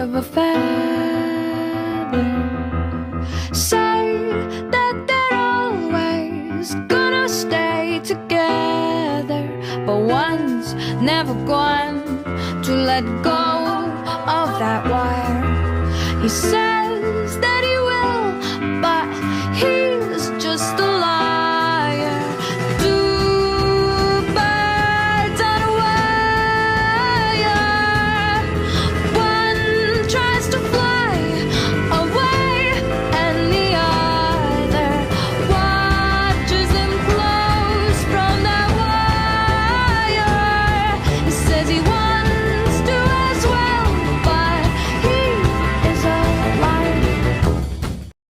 of a feather. Say that they're always gonna stay together, but one's never going to let go of that wire. He said